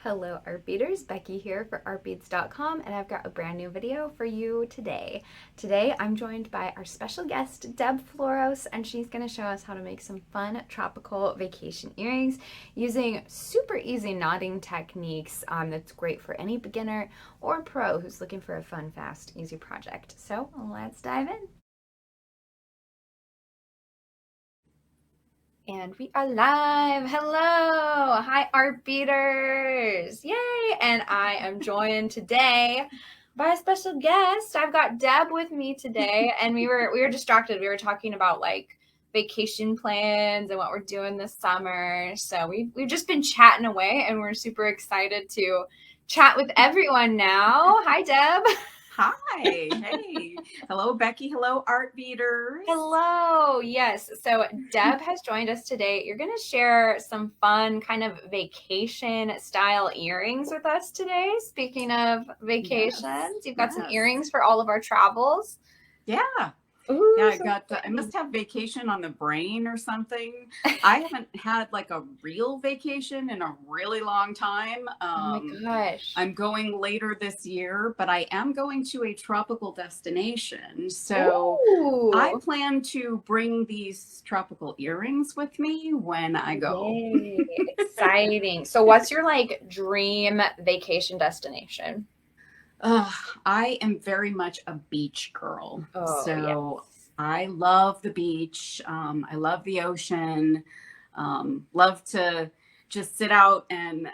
Hello art beaters, Becky here for artbeats.com, and I've got a brand new video for you today. Today I'm joined by our special guest Deb Floros, and she's going to show us how to make some fun tropical vacation earrings using super easy knotting techniques that's great for any beginner or pro who's looking for a fun, fast, easy project. So let's dive in. And we are live. Hello. Hi, art beaters. Yay. And I am joined today by a special guest. I've got Deb with me today, and we were distracted. We were talking about like vacation plans and what we're doing this summer. So we've just been chatting away, and we're super excited to chat with everyone now. Hi, Deb. Hi. Hey. Hello, Becky. Hello, art beaters. Hello. Yes. So Deb has joined us today. You're going to share some fun kind of vacation style earrings with us today. Speaking of vacations, you've got some earrings for all of our travels. Yeah. Ooh, Yeah, I must have vacation on the brain or something. I haven't had like a real vacation in a really long time. Oh my gosh. I'm going later this year, but I am going to a tropical destination. So I plan to bring these tropical earrings with me when I go. Yay, exciting. So what's your like dream vacation destination? I am very much a beach girl. Oh, So yes. I love the beach. I love the ocean. Love to just sit out and,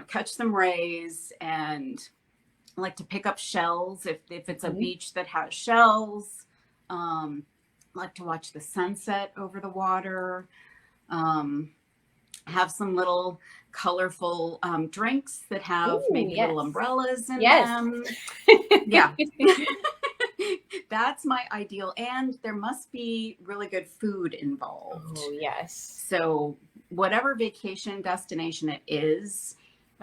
catch some rays, and I like to pick up shells if it's a beach that has shells. Like to watch the sunset over the water. Have some little colorful drinks that have maybe little umbrellas in them. Yeah. That's my ideal. And there must be really good food involved. Oh, yes. So whatever vacation destination it is,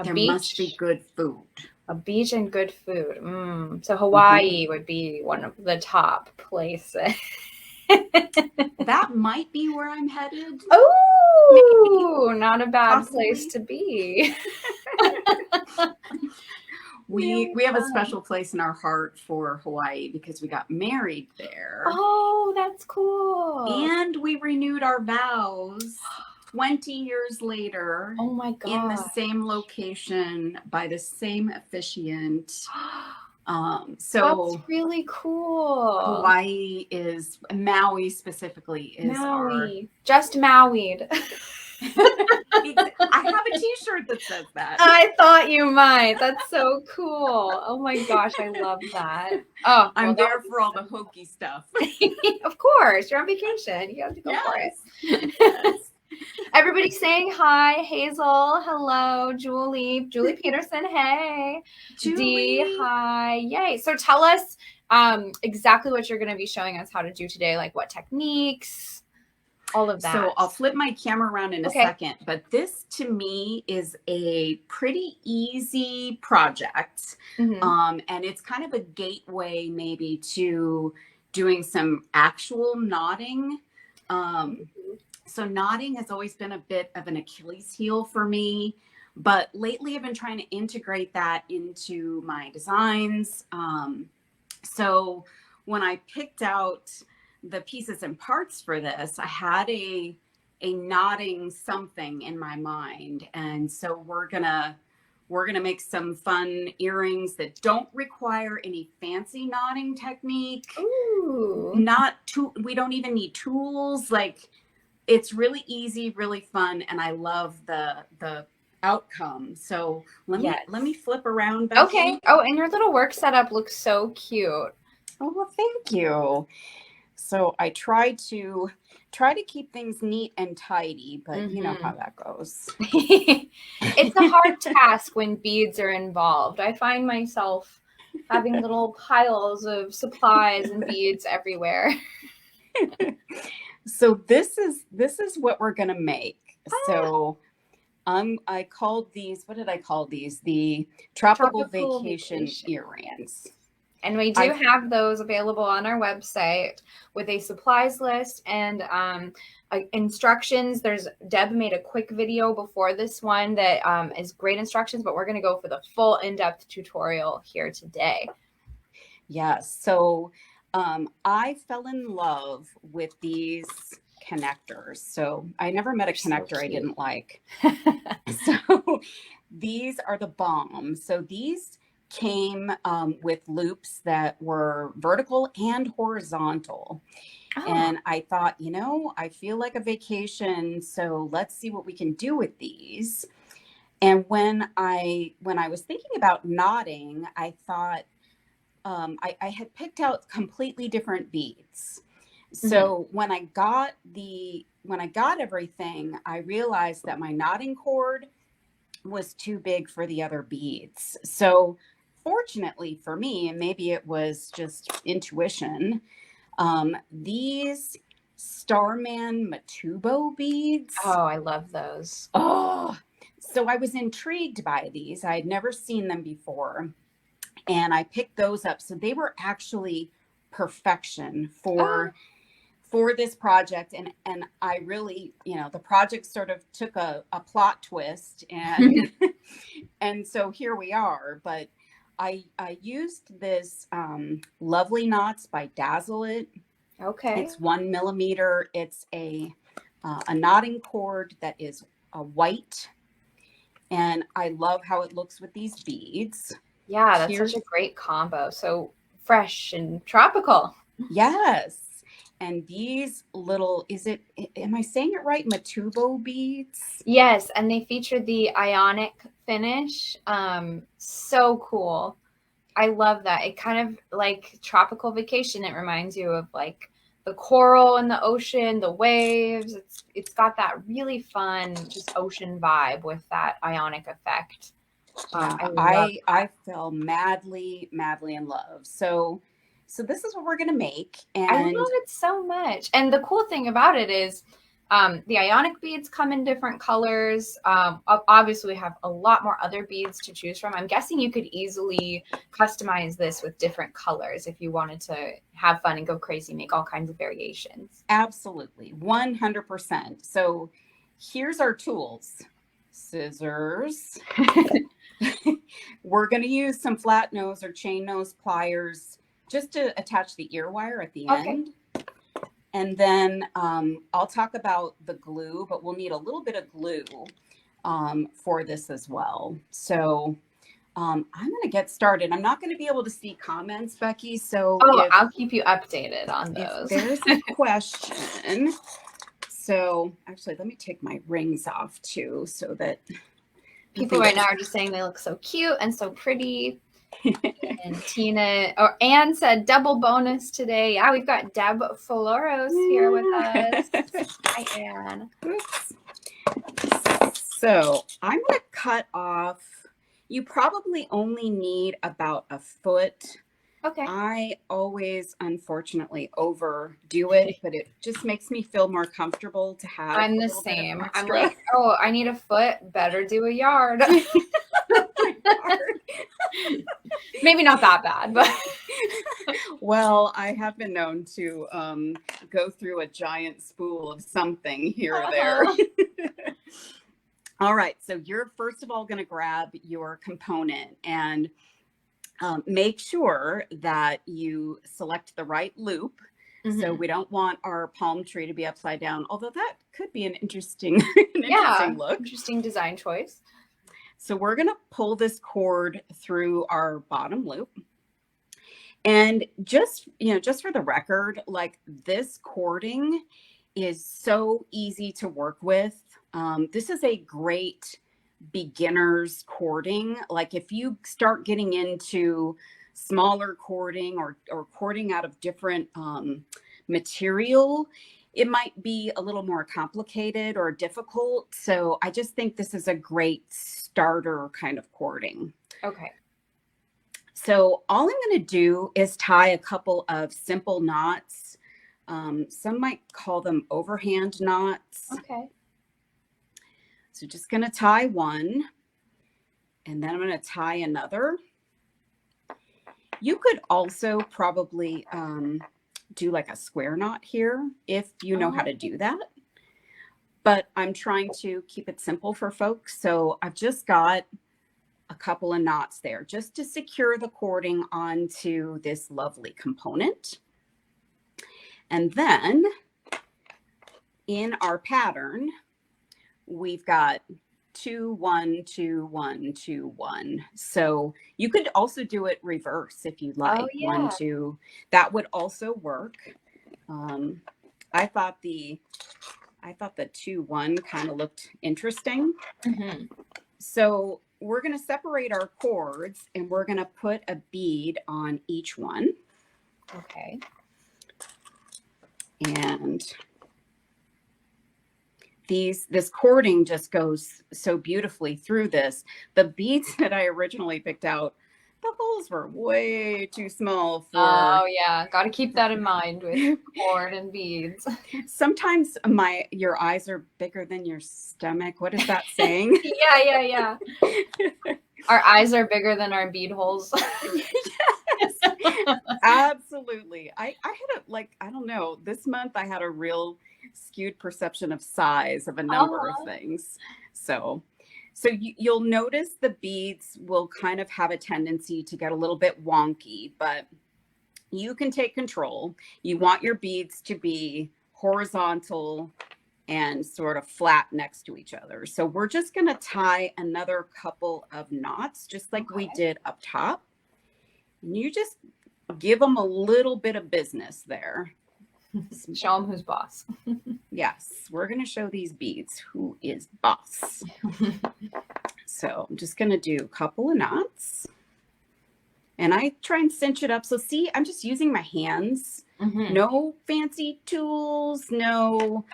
there must be good food. A beach and good food. So Hawaii would be one of the top places. That might be where I'm headed. Oh, not a bad place to be. We have a special place in our heart for Hawaii because we got married there. Oh, that's cool. And we renewed our vows 20 years later. Oh my God. In the same location by the same officiant. So that's really cool. Hawaii Maui specifically is Maui. Just Maui'd. I have a t-shirt that says that. I thought you might. That's so cool. Oh my gosh, I love that. Oh, I'm there for all the hokey stuff. Of course, you're on vacation. You have to go for it. Yes. Everybody's saying hi. Hazel, hello. Julie Peterson, hey. Julie. Dee, hi. Yay. So tell us exactly what you're going to be showing us how to do today, like what techniques, all of that. So I'll flip my camera around in a second, but this to me is a pretty easy project. And it's kind of a gateway maybe to doing some actual knotting. So knotting has always been a bit of an Achilles heel for me, but lately I've been trying to integrate that into my designs. So when I picked out the pieces and parts for this, I had a knotting something in my mind. And so we're gonna make some fun earrings that don't require any fancy knotting technique. Ooh. We don't even need tools. Like, it's really easy, really fun, and I love the outcome. So let me flip around, Becky. Okay. Oh, and your little work setup looks so cute. Oh, well, thank you. So I try to keep things neat and tidy, but you know how that goes. It's a hard task when beads are involved. I find myself having little piles of supplies and beads everywhere. So this is what we're gonna make. So I called these, what did I call these? The tropical vacation earrings. And we do have those available on our website with a supplies list and instructions. Deb made a quick video before this one that is great instructions, but we're going to go for the full in-depth tutorial here today. Yes. So I fell in love with these connectors. So I never met a connector I didn't like. So these are the bomb. So these came with loops that were vertical and horizontal. Oh. And I thought, I feel like a vacation, so let's see what we can do with these. And when I was thinking about knotting, I thought I had picked out completely different beads. So when I got everything, I realized that my knotting cord was too big for the other beads. So fortunately for me, and maybe it was just intuition, these Starman Matubo beads. Oh, I love those. Oh, so I was intrigued by these. I had never seen them before, and I picked those up. So they were actually perfection for this project. And I really, the project sort of took a plot twist, and and so here we are. But I used this Lovely Knots by Dazzle It. Okay. It's 1 millimeter. It's a knotting cord that is a white, and I love how it looks with these beads. Yeah, that's such a great combo. So fresh and tropical. Yes. And these little, am I saying it right? Matubo beads? Yes. And they feature the ionic finish. So cool. I love that. It kind of like tropical vacation. It reminds you of like the coral in the ocean, the waves. It's got that really fun, just ocean vibe with that ionic effect. I fell madly in love. So this is what we're going to make. And I love it so much. And the cool thing about it is the ionic beads come in different colors. Obviously, we have a lot more other beads to choose from. I'm guessing you could easily customize this with different colors if you wanted to have fun and go crazy, make all kinds of variations. Absolutely. 100%. So here's our tools. Scissors. We're going to use some flat nose or chain nose pliers just to attach the ear wire at the end. And then I'll talk about the glue, but we'll need a little bit of glue for this as well. So I'm going to get started. I'm not going to be able to see comments, Becky. So I'll keep you updated on those. If there's a question. So actually, let me take my rings off too, so that people right now are just saying they look so cute and so pretty. And Anne said double bonus today. Yeah, we've got Deb Floros here with us. Hi, Anne. Oops. So I'm going to cut off. You probably only need about a foot. Okay. I always, unfortunatately, overdo it, but it just makes me feel more comfortable to have. I'm the same. I'm like, I need a foot. Better do a yard. Maybe not that bad, but well, I have been known to go through a giant spool of something here or there. All right, so you're first of all going to grab your component and make sure that you select the right loop. So we don't want our palm tree to be upside down, although that could be an interesting look. Interesting design choice. So we're going to pull this cord through our bottom loop. And just for the record, like this cording is so easy to work with. This is a great beginner's cording. Like if you start getting into smaller cording or cording out of different material, it might be a little more complicated or difficult. So I just think this is a great starter kind of cording. Okay. So all I'm going to do is tie a couple of simple knots. Some might call them overhand knots. Okay. So just going to tie one, and then I'm going to tie another. You could also probably do like a square knot here if you know how to do that. But I'm trying to keep it simple for folks. So I've just got a couple of knots there just to secure the cording onto this lovely component. And then in our pattern, we've got 2 1 2 1 2 1. So you could also do it reverse if you like. Oh, yeah. 1 2. That would also work. I thought the 2 1 kind of looked interesting. Mm-hmm. So we're going to separate our cords and we're going to put a bead on each one. Okay. And this cording just goes so beautifully through this. The beads that I originally picked out, the holes were way too small for. Oh yeah, got to keep that in mind with cord and beads. Sometimes your eyes are bigger than your stomach. What is that saying? Yeah. Our eyes are bigger than our bead holes. Yes, absolutely. I had I don't know, this month I had a real skewed perception of size of a number of things. So you'll notice the beads will kind of have a tendency to get a little bit wonky, but you can take control. You want your beads to be horizontal and sort of flat next to each other. So we're just going to tie another couple of knots, just like we did up top. And you just give them a little bit of business there. Show them who's boss. Yes, we're going to show these beads who is boss. So I'm just going to do a couple of knots. And I try and cinch it up. So see, I'm just using my hands. Mm-hmm. No fancy tools, no,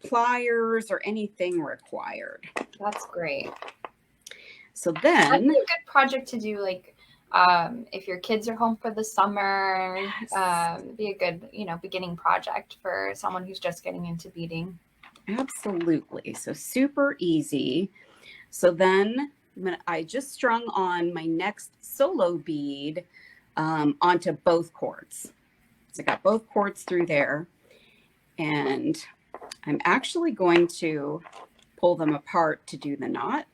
pliers or anything required. That's great. So then that'd be a good project to do, like if your kids are home for the summer. Yes. Be a good, beginning project for someone who's just getting into beading. Absolutely. So super easy. So then I just strung on my next solo bead onto both cords. So I got both cords through there, and I'm actually going to pull them apart to do the knot.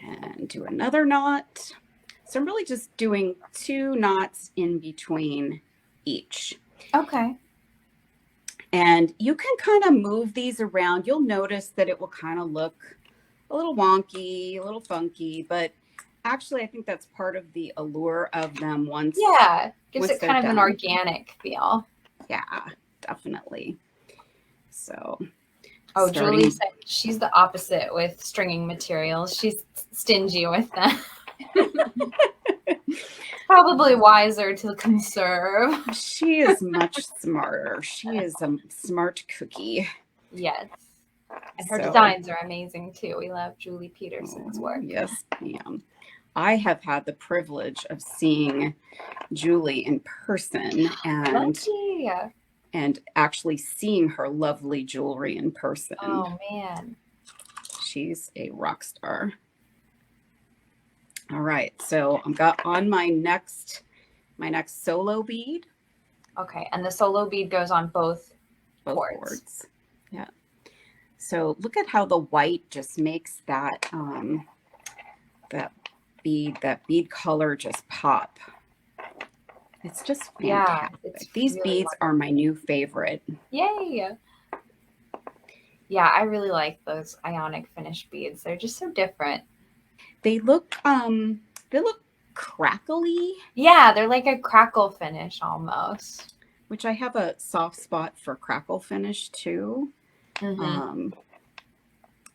And do another knot. So I'm really just doing 2 knots in between each. Okay. And you can kind of move these around. You'll notice that it will kind of look a little wonky, a little funky, but actually I think that's part of the allure of them once. Yeah, gives it kind of an organic feel. Yeah, definitely. So. Oh, Julie said she's the opposite with stringing materials. She's stingy with them. Probably wiser to conserve. She is much smarter. She is a smart cookie. Yes. And her designs are amazing too. We love Julie Peterson's work. Yes, ma'am. I have had the privilege of seeing Julie in person and actually seeing her lovely jewelry in person. Oh man. She's a rock star. All right, so I've got on my next solo bead. Okay, and the solo bead goes on both cords. Yeah. So look at how the white just makes that bead color just pop. It's just fantastic. Yeah, these really beads are my new favorite. Yay! Yeah, I really like those ionic finish beads. They're just so different. They look crackly. Yeah, they're like a crackle finish almost. Which I have a soft spot for crackle finish too. Mm-hmm.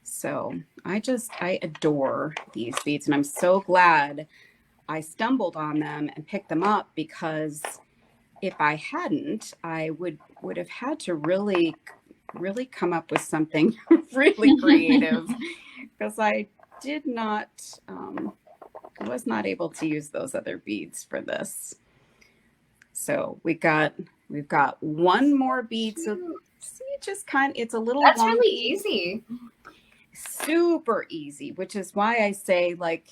So I adore these beads, and I'm so glad I stumbled on them and picked them up, because if I hadn't, I would have had to really come up with something really creative, because I was not able to use those other beads for this. So we've got one more bead. So see, it's a little That's wonky. really easy. super easy, which is why I say, like,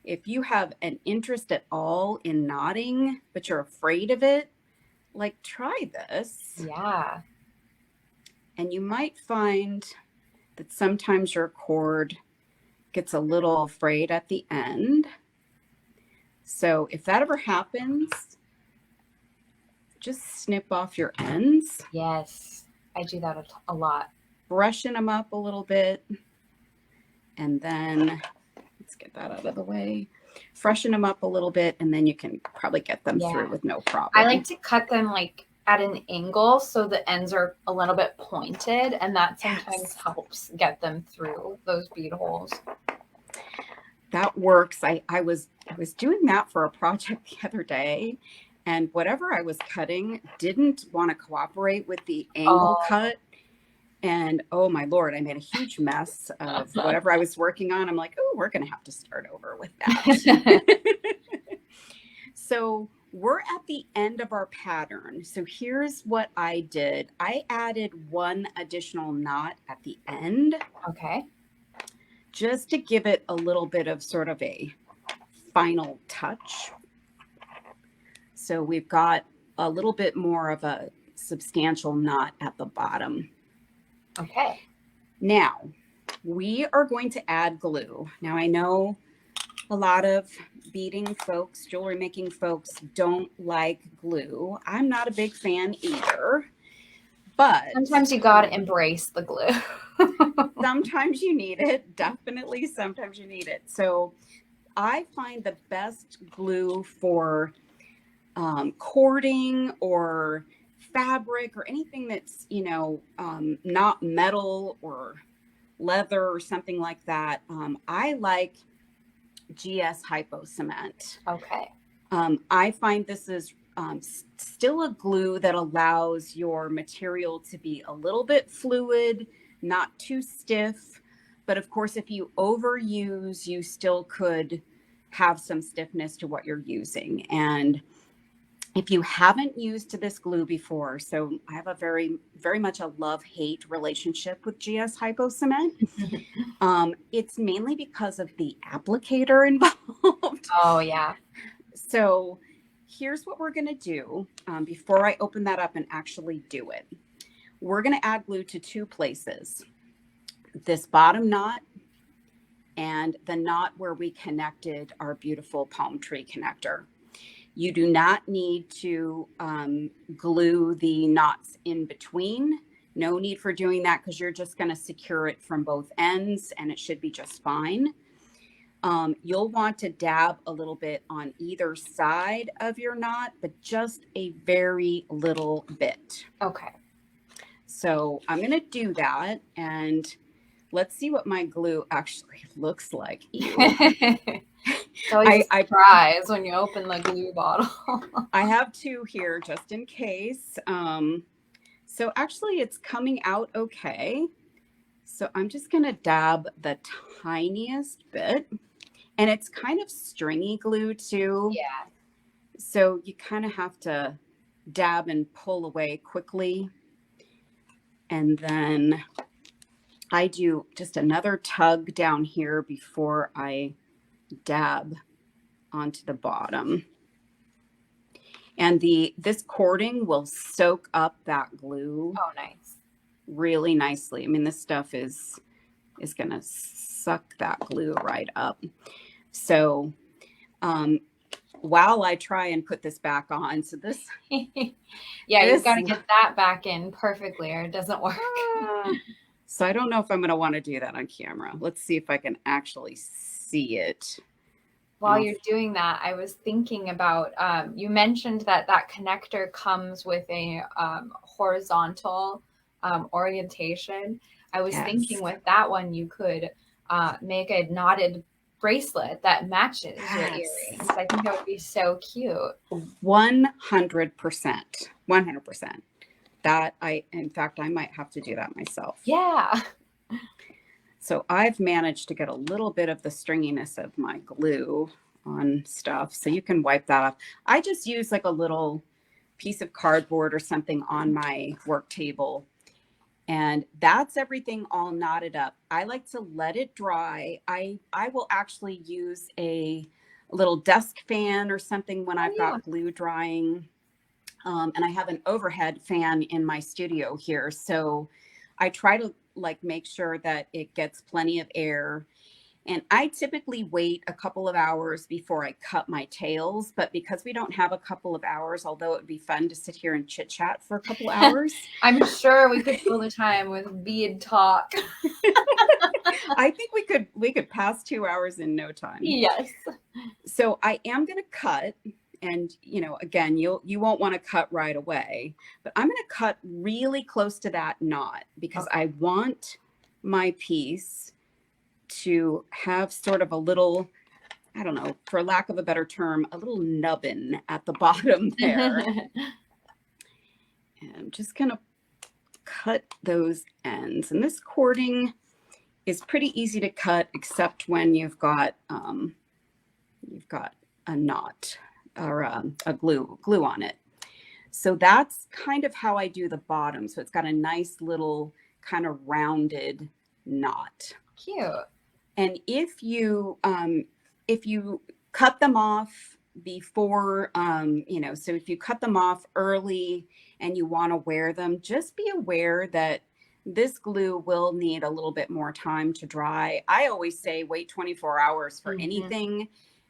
if you have an interest at all in knotting, but you're afraid of it, like, try this. Yeah. And you might find that sometimes your cord gets a little frayed at the end. So if that ever happens, just snip off your ends. Yes, I do that a lot. Brushing them up a little bit. And then, let's get that out of the way. Freshen them up a little bit, and then you can probably get them through with no problem. I like to cut them like at an angle so the ends are a little bit pointed, and that sometimes helps get them through those bead holes. That works. I was doing that for a project the other day, and whatever I was cutting didn't want to cooperate with the angle cut. And oh my Lord, I made a huge mess of whatever I was working on. I'm like, oh, we're going to have to start over with that. So we're at the end of our pattern. So here's what I did. I added one additional knot at the end. Okay. Just to give it a little bit of sort of a final touch. So we've got a little bit more of a substantial knot at the bottom. Okay. Now we are going to add glue. Now I know a lot of beading folks, jewelry making folks don't like glue. I'm not a big fan either, but sometimes you got to embrace the glue. Sometimes you need it. Definitely sometimes you need it. So I find the best glue for cording or fabric or anything that's, not metal or leather or something like that. I like GS Hypo Cement. Okay. I find this is still a glue that allows your material to be a little bit fluid, not too stiff. But of course, if you overuse, you still could have some stiffness to what you're using. And if you haven't used this glue before, so I have a very, very much a love-hate relationship with GS Hypo Cement. It's mainly because of the applicator involved. Oh, yeah. So here's what we're going to do before I open that up and actually do it. We're going to add glue to two places. This bottom knot and the knot where we connected our beautiful palm tree connector. You do not need to glue the knots in between. No need for doing that because you're just going to secure it from both ends and it should be just fine. You'll want to dab a little bit on either side of your knot, but just a very little bit. Okay. So I'm going to do that and let's see what my glue actually looks like. It's always a surprise when you open the glue bottle. I have two here just in case. So actually it's coming out okay. So I'm just going to dab the tiniest bit. And it's kind of stringy glue too. Yeah. So you kind of have to dab and pull away quickly. And then I do just another tug down here before I dab onto the bottom. And this cording will soak up that glue. Oh, nice. Really nicely. I mean, this stuff is going to suck that glue right up. So while I try and put this back on, so this yeah, you've got to get that back in perfectly or it doesn't work. So I don't know if I'm going to want to do that on camera. Let's see if I can actually see it. While you're doing that, I was thinking about, you mentioned that connector comes with a horizontal orientation. I was thinking with that one, you could make a knotted bracelet that matches your earrings. I think that would be so cute. 100%. 100%. That in fact, I might have to do that myself. Yeah. So I've managed to get a little bit of the stringiness of my glue on stuff. So you can wipe that off. I just use like a little piece of cardboard or something on my work table. And that's everything all knotted up. I like to let it dry. I will actually use a little desk fan or something when Oh I've yeah. got glue drying. And I have an overhead fan in my studio here. So I try to like make sure that it gets plenty of air. And I typically wait a couple of hours before I cut my tails. But because we don't have a couple of hours, although it would be fun to sit here and chit chat for a couple hours, I'm sure we could fill the time with bead talk. I think we could pass 2 hours in no time. Yes. So I am going to cut, and again, you won't want to cut right away, but I'm going to cut really close to that knot because Okay. I want my piece to have sort of a little, I don't know, for lack of a better term, a little nubbin at the bottom there. And I'm just going to cut those ends. And this cording is pretty easy to cut, except when you've got a knot or a glue on it. So that's kind of how I do the bottom. So it's got a nice little kind of rounded knot. Cute. And if you cut them off before, so if you cut them off early and you want to wear them, just be aware that this glue will need a little bit more time to dry. I always say wait 24 hours for anything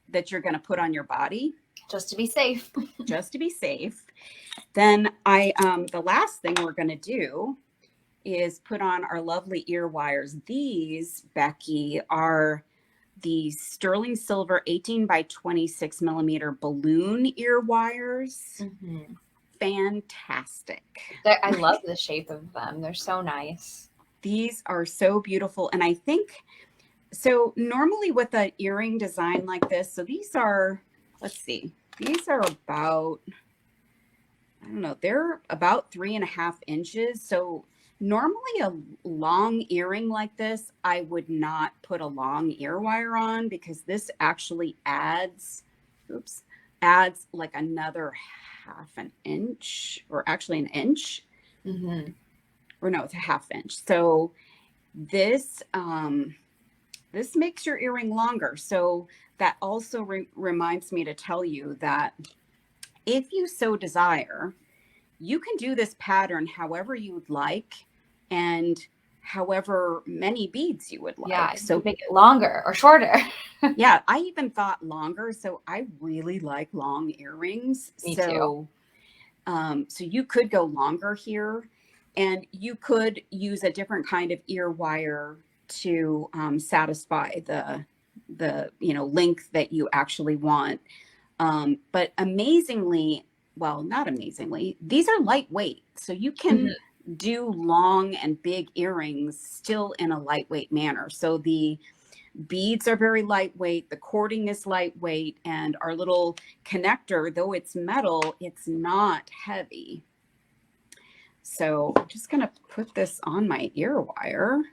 that you're going to put on your body. Just to be safe. Just to be safe. Then the last thing we're going to do is put on our lovely ear wires. These, Becky, are the sterling silver 18 by 26 millimeter balloon ear wires. Mm-hmm. Fantastic. I love the shape of them. They're so nice. These are so beautiful. And I think, so normally with an earring design like this, so these are, let's see, these are about, I don't know, they're about 3.5 inches. So normally a long earring like this, I would not put a long ear wire on because this actually adds like another half an inch, or actually an inch. Mm-hmm. Or no, it's a half inch. So this makes your earring longer. So that also reminds me to tell you that if you so desire, you can do this pattern however you would like and however many beads you would like. Yeah, so make it longer or shorter. Yeah, I even thought longer. So I really like long earrings. Me too. So you could go longer here, and you could use a different kind of ear wire to satisfy the length that you actually want. But amazingly, well, not amazingly, these are lightweight. So you can do long and big earrings still in a lightweight manner. So the beads are very lightweight, the cording is lightweight, and our little connector, though it's metal, it's not heavy. So I'm just going to put this on my ear wire.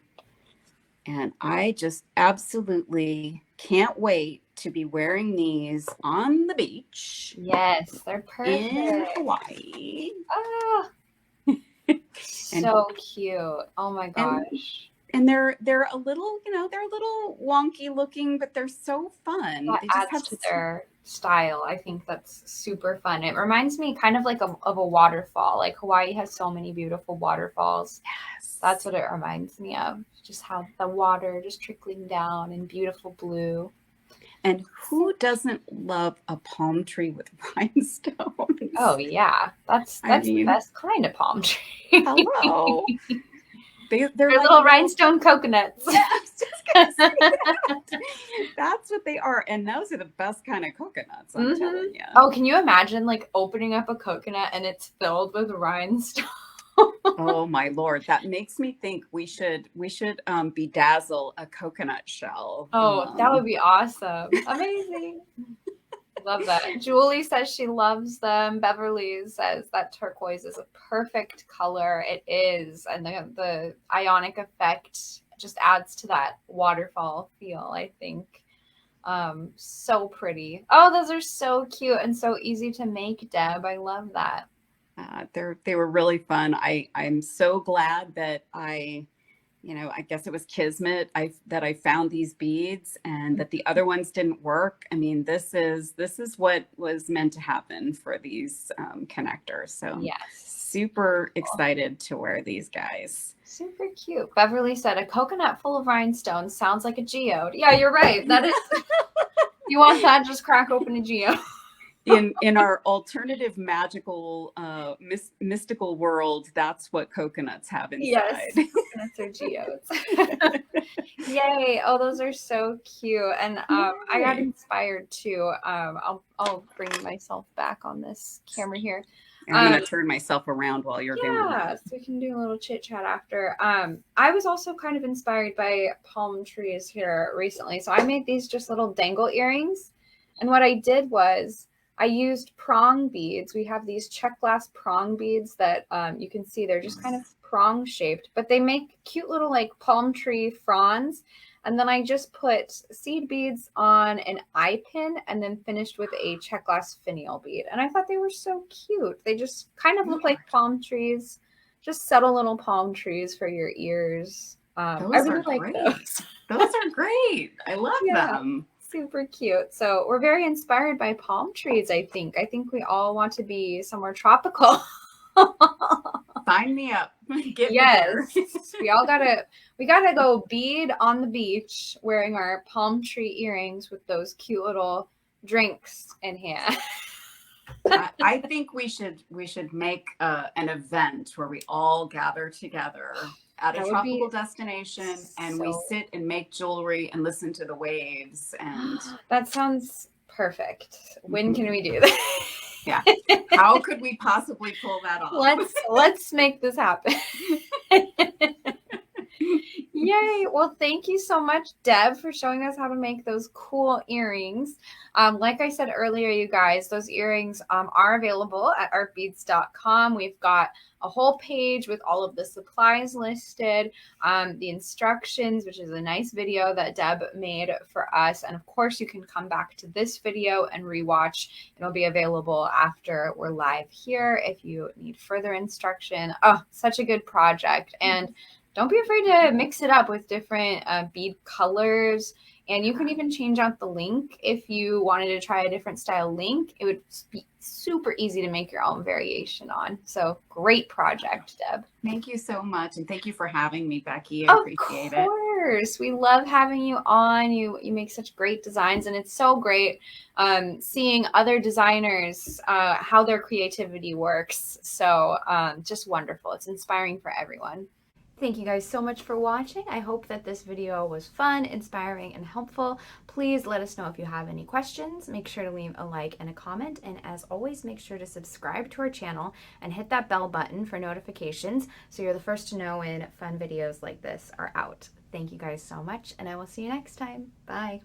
And I just absolutely can't wait to be wearing these on the beach. Yes, they're perfect. In Hawaii. Ah, so cute. Oh my gosh. And they're a little, they're a little wonky looking, but they're so fun. That They just adds have to their style. I think that's super fun. It reminds me kind of like of a waterfall. Like Hawaii has so many beautiful waterfalls. Yes. That's what it reminds me of. Just how the water just trickling down in beautiful blue. And who doesn't love a palm tree with rhinestones? Oh yeah, that's the best kind of palm tree. Hello. They're like little rhinestone coconuts. Yeah, I was just gonna say that. That's what they are. And those are the best kind of coconuts, I'm telling you. Oh, can you imagine like opening up a coconut and it's filled with rhinestones? Oh my Lord. That makes me think we should bedazzle a coconut shell. Oh, that would be awesome. Amazing. Love that. Julie says she loves them. Beverly says that turquoise is a perfect color. It is. And the ionic effect just adds to that waterfall feel, I think. So pretty. Oh, those are so cute and so easy to make, Deb. I love that. They were really fun. I'm so glad that I guess it was kismet that I found these beads and that the other ones didn't work. I mean, this is what was meant to happen for these connectors. So I'm Yes. super excited to wear these guys. Super cute. Beverly said, a coconut full of rhinestones sounds like a geode. Yeah, you're right. That is, you want that, just crack open a geode. In our alternative magical mystical world, that's what coconuts have inside. Yes, coconuts are geodes. Yay. Oh, those are so cute. And I got inspired too. I'll bring myself back on this camera here. I'm going to turn myself around while you're doing that. Yeah, so we can do a little chit chat after. I was also kind of inspired by palm trees here recently. So I made these just little dangle earrings. And what I did was I used prong beads. We have these check glass prong beads that you can see they're just kind of prong shaped, but they make cute little like palm tree fronds. And then I just put seed beads on an eye pin and then finished with a check glass finial bead. And I thought they were so cute. They just kind of look like palm trees, just subtle little palm trees for your ears. I really like those. Those are great. I love them. Super cute. So we're very inspired by palm trees, I think. I think we all want to be somewhere tropical. Sign me up. Get yes. we gotta go bead on the beach wearing our palm tree earrings with those cute little drinks in hand. I think we should make an event where we all gather together at a tropical destination and we sit and make jewelry and listen to the waves. And that sounds perfect. When can we do that? Yeah. How could we possibly pull that off? Let's make this happen. Yay. Well, thank you so much, Deb, for showing us how to make those cool earrings. Like I said earlier, you guys, those earrings are available at artbeads.com. We've got a whole page with all of the supplies listed, the instructions, which is a nice video that Deb made for us. And of course, you can come back to this video and rewatch. It'll be available after we're live here if you need further instruction. Oh, such a good project. And don't be afraid to mix it up with different bead colors. And you can even change out the link if you wanted to try a different style link. It would be super easy to make your own variation on. So great project, Deb. Thank you so much. And thank you for having me, Becky. I appreciate it. Of course. We love having you on. You make such great designs. And it's so great seeing other designers, how their creativity works. So just wonderful. It's inspiring for everyone. Thank you guys so much for watching. I hope that this video was fun, inspiring, and helpful. Please let us know if you have any questions. Make sure to leave a like and a comment. And as always, make sure to subscribe to our channel and hit that bell button for notifications so you're the first to know when fun videos like this are out. Thank you guys so much, and I will see you next time. Bye.